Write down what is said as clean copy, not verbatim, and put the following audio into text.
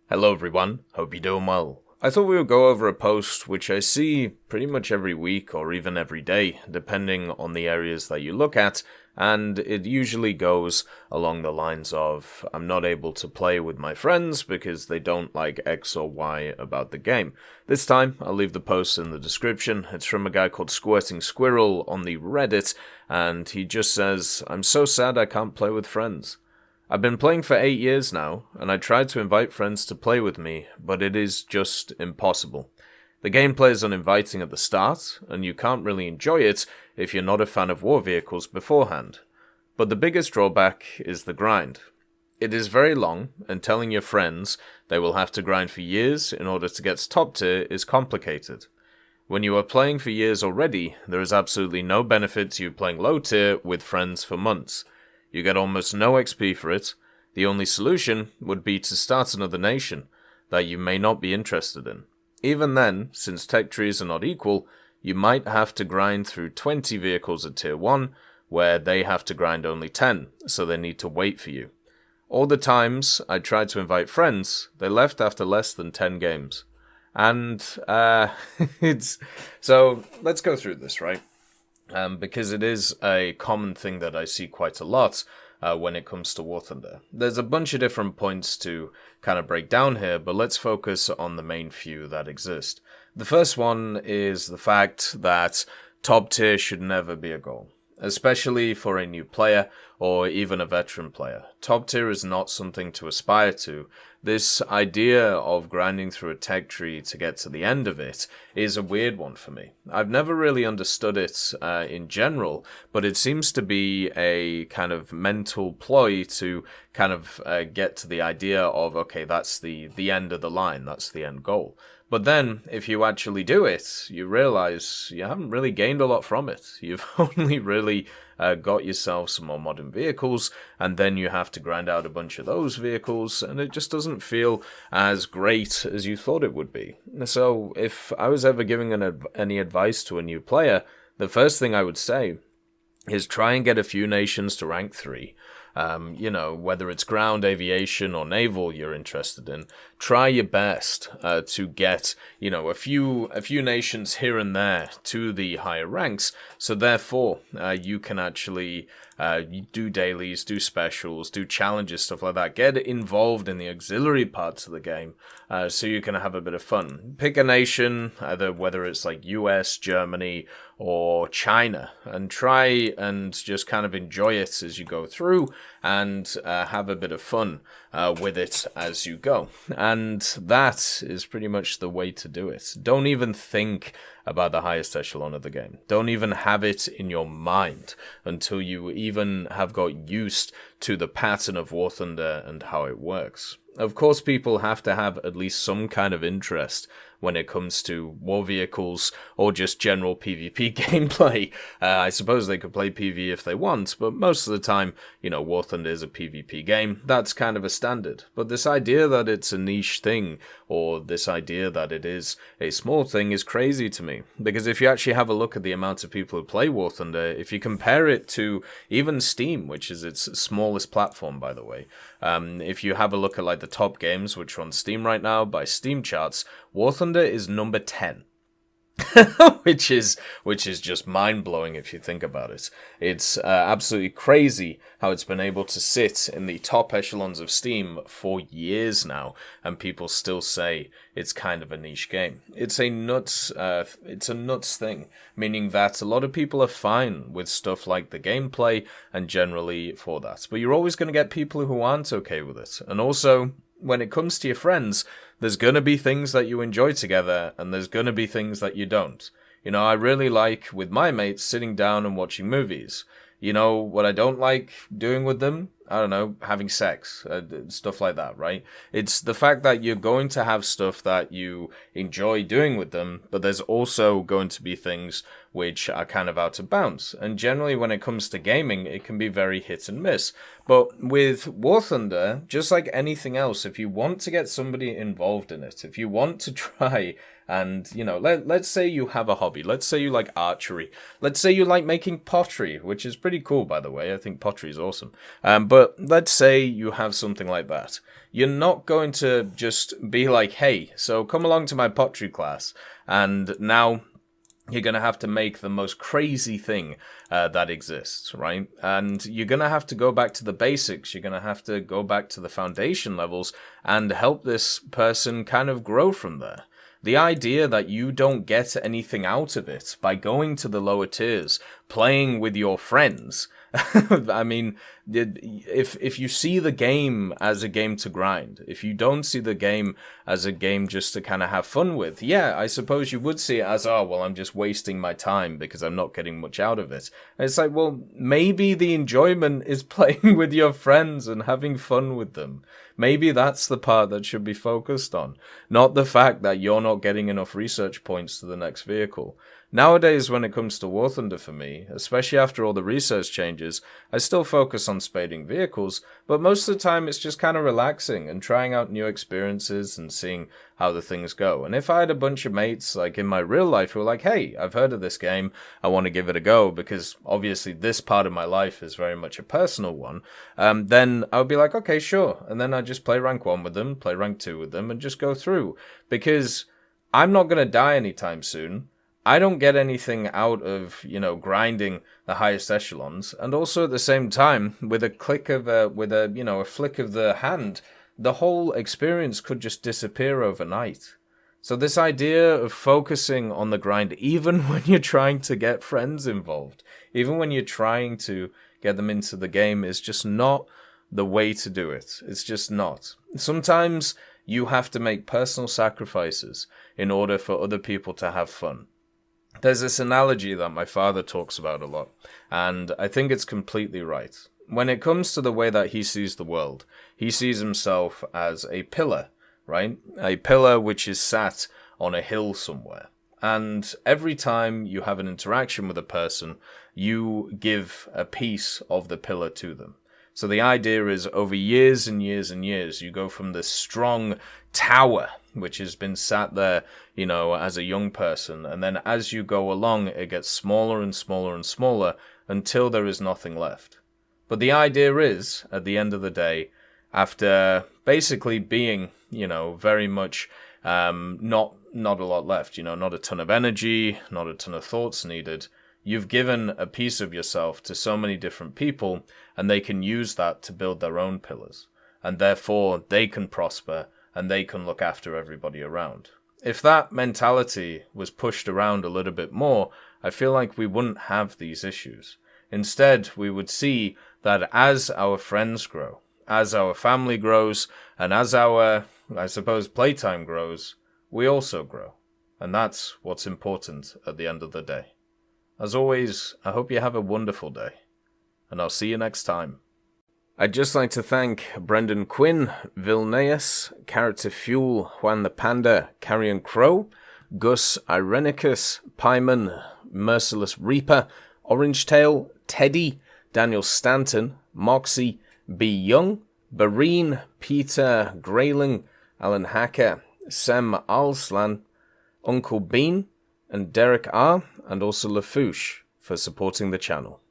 Hello everyone, hope you're doing well. I thought we would go over a post which I see pretty much every week or even every day, depending on the areas that you look at, and it usually goes along the lines of, I'm not able to play with my friends because they don't like X or Y about the game. This time, I'll leave the post in the description. It's from a guy called Squirting Squirrel on the Reddit, and he just says, I'm so sad I can't play with friends. I've been playing for 8 years now, and I tried to invite friends to play with me, but it is just impossible. The gameplay is uninviting at the start, and you can't really enjoy it if you're not a fan of war vehicles beforehand. But the biggest drawback is the grind. It is very long, and telling your friends they will have to grind for years in order to get to top tier is complicated. When you are playing for years already, there is absolutely no benefit to you playing low tier with friends for months. You get almost no XP for it. The only solution would be to start another nation that you may not be interested in. Even then, since tech trees are not equal, you might have to grind through 20 vehicles at tier 1, where they have to grind only 10, so they need to wait for you. All the times I tried to invite friends, they left after less than 10 games. And, So, let's go through this, right? Because it is a common thing that I see quite a lot when it comes to War Thunder. There's a bunch of different points to kind of break down here, but let's focus on the main few that exist. The first one is the fact that top tier should never be a goal, especially for a new player or even a veteran player. Top tier is not something to aspire to. This idea of grinding through a tech tree to get to the end of it is a weird one for me. I've never really understood it in general, but it seems to be a kind of mental ploy to kind of get to the idea of, okay, that's the end of the line, that's the end goal. But then, if you actually do it, you realize you haven't really gained a lot from it. You've only really got yourself some more modern vehicles, and then you have to grind out a bunch of those vehicles, and it just doesn't feel as great as you thought it would be. So, if I was ever giving any advice to a new player, the first thing I would say is try and get a few nations to rank 3. Whether it's ground, aviation, or naval you're interested in, try your best to get, a few nations here and there to the higher ranks. So therefore, you can actually do dailies, do specials, do challenges, stuff like that. Get involved in the auxiliary parts of the game so you can have a bit of fun. Pick a nation, either whether it's like US, Germany, or China, and try and just kind of enjoy it as you go through and have a bit of fun with it as you go. And that is pretty much the way to do it. Don't even think about the highest echelon of the game. Don't even have it in your mind until you even have got used to the pattern of War Thunder and how it works. Of course, people have to have at least some kind of interest when it comes to war vehicles or just general PvP gameplay. I suppose they could play PvE if they want, but most of the time, War Thunder is a PvP game. That's kind of a standard. But this idea that it's a niche thing, or this idea that it is a small thing, is crazy to me. Because if you actually have a look at the amount of people who play War Thunder, if you compare it to even Steam, which is its smallest platform, by the way, if you have a look at like the top games which are on Steam right now by Steam charts, War Thunder is number 10. which is just mind-blowing if you think about it. It's absolutely crazy how it's been able to sit in the top echelons of Steam for years now, and people still say it's kind of a niche game. It's a nuts thing, meaning that a lot of people are fine with stuff like the gameplay and generally for that. But you're always going to get people who aren't okay with it. And also, when it comes to your friends, there's going to be things that you enjoy together, and there's going to be things that you don't. I really like, with my mates, sitting down and watching movies. What I don't like doing with them? I don't know, having sex, stuff like that, right? It's the fact that you're going to have stuff that you enjoy doing with them, but there's also going to be things which are kind of out of bounds. And generally, when it comes to gaming, it can be very hit and miss. But with War Thunder, just like anything else, if you want to get somebody involved in it, if you want to try and, let's say you have a hobby. Let's say you like archery. Let's say you like making pottery, which is pretty cool, by the way. I think pottery is awesome. But But let's say you have something like that. You're not going to just be like, hey, so come along to my pottery class, and now you're going to have to make the most crazy thing that exists, right? And you're going to have to go back to the basics. You're going to have to go back to the foundation levels and help this person kind of grow from there. The idea that you don't get anything out of it by going to the lower tiers, playing with your friends. I mean, if you see the game as a game to grind, if you don't see the game as a game just to kind of have fun with, yeah, I suppose you would see it as, oh, well, I'm just wasting my time because I'm not getting much out of it. And it's like, well, maybe the enjoyment is playing with your friends and having fun with them. Maybe that's the part that should be focused on, not the fact that you're not getting enough research points to the next vehicle. Nowadays, when it comes to War Thunder for me, especially after all the research changes, I still focus on spading vehicles, but most of the time it's just kind of relaxing and trying out new experiences and seeing how the things go. And if I had a bunch of mates, like in my real life, who were like, hey, I've heard of this game, I want to give it a go, because obviously this part of my life is very much a personal one, then I would be like, okay, sure. And then I'd just play rank 1 with them, play rank 2 with them, and just go through. Because I'm not going to die anytime soon. I don't get anything out of, grinding the highest echelons. And also at the same time, with a click of a flick of the hand, the whole experience could just disappear overnight. So this idea of focusing on the grind, even when you're trying to get friends involved, even when you're trying to get them into the game, is just not the way to do it. It's just not. Sometimes you have to make personal sacrifices in order for other people to have fun. There's this analogy that my father talks about a lot, and I think it's completely right. When it comes to the way that he sees the world, he sees himself as a pillar, right? A pillar which is sat on a hill somewhere. And every time you have an interaction with a person, you give a piece of the pillar to them. So the idea is, over years and years and years, you go from this strong tower, which has been sat there, as a young person. And then as you go along, it gets smaller and smaller and smaller until there is nothing left. But the idea is, at the end of the day, after basically being, very much not a lot left, not a ton of energy, not a ton of thoughts needed, you've given a piece of yourself to so many different people, and they can use that to build their own pillars. And therefore, they can prosper, and they can look after everybody around. If that mentality was pushed around a little bit more, I feel like we wouldn't have these issues. Instead, we would see that as our friends grow, as our family grows, and as our, playtime grows, we also grow. And that's what's important at the end of the day. As always, I hope you have a wonderful day, and I'll see you next time. I'd just like to thank Brendan Quinn, Vilneus, Character Fuel, Juan the Panda, Carrion Crow, Gus Irenicus, Pyman, Merciless Reaper, Orange Tail, Teddy, Daniel Stanton, Moxie, B. Young, Bareen, Peter Grayling, Alan Hacker, Sem Alslan, Uncle Bean, and Derek R., and also Lafouche for supporting the channel.